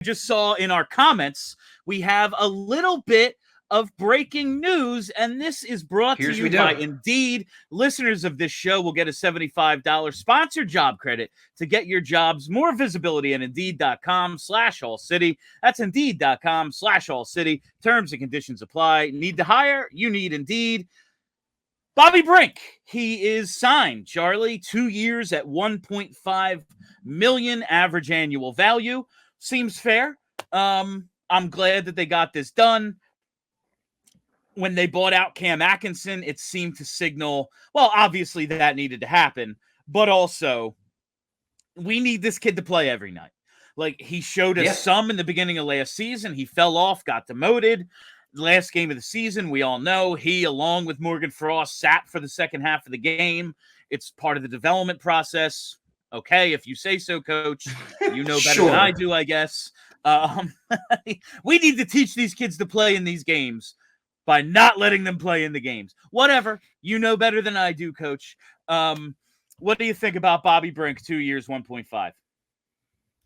just saw in our comments, we have a little bit of breaking news, and this is brought to you by Indeed. Listeners of this show will get a $75 sponsored job credit to get your jobs more visibility at Indeed.com/AllCity. That's Indeed.com/AllCity. Terms and conditions apply. Need to hire? You need Indeed. Bobby Brink, he is signed, Charlie, 2 years at $1.5 million average annual value. Seems fair. I'm glad that they got this done. When they bought out Cam Atkinson, it seemed to signal, well, obviously that needed to happen, but also we need this kid to play every night. Like, he showed us some in the beginning of last season. He fell off, got demoted. Last game of the season, we all know he, along with Morgan Frost, sat for the second half of the game. It's part of the development process. Okay, if you say so, Coach. You know better than I do, I guess. We need to teach these kids to play in these games by not letting them play in the games. Whatever. You know better than I do, Coach. What do you think about Bobby Brink, 2 years, 1.5?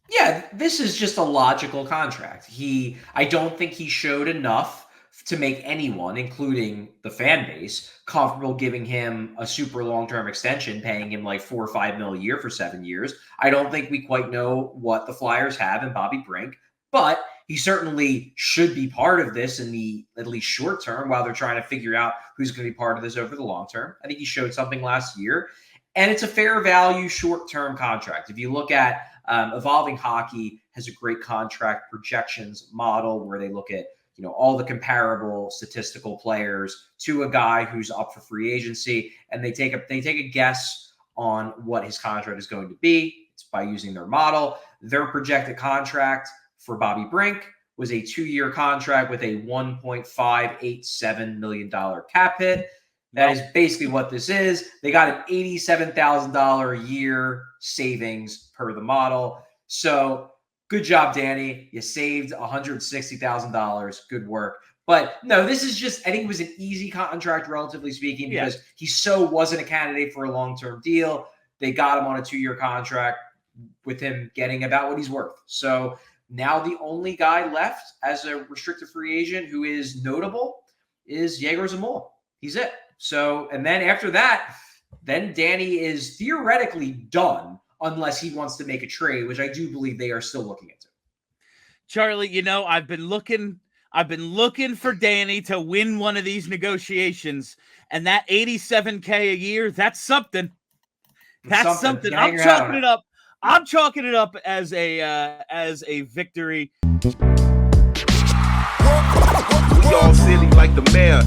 Yeah, this is just a logical contract. I don't think he showed enough to make anyone, including the fan base, comfortable giving him a super long-term extension, paying him like $4 or $5 million a year for 7 years. I don't think we quite know what the Flyers have in Bobby Brink, but he certainly should be part of this in the at least short term while they're trying to figure out who's going to be part of this over the long term. I think he showed something last year, and it's a fair value short-term contract. If you look at Evolving Hockey has a great contract projections model where they look at all the comparable statistical players to a guy who's up for free agency, and they take a guess on what his contract is going to be. It's by using their model. Their projected contract for Bobby Brink was a 2-year contract with a $1.587 million cap hit. That is basically what this is. They got an $87,000 a year savings per the model. So good job, Danny. You saved $160,000. Good work. But no, this is just, I think it was an easy contract, relatively speaking, because he wasn't a candidate for a long-term deal. They got him on a 2-year contract with him getting about what he's worth. So now the only guy left as a restricted free agent who is notable is Yegor Zamula. He's it. So, and then after that, then Danny is theoretically done unless he wants to make a trade, which I do believe they are still looking into. Charlie, I've been looking for Danny to win one of these negotiations, and that $87K a year, that's something. That's something. I'm chalking it up. I'm chalking it up as a victory. We all silly like the mayor.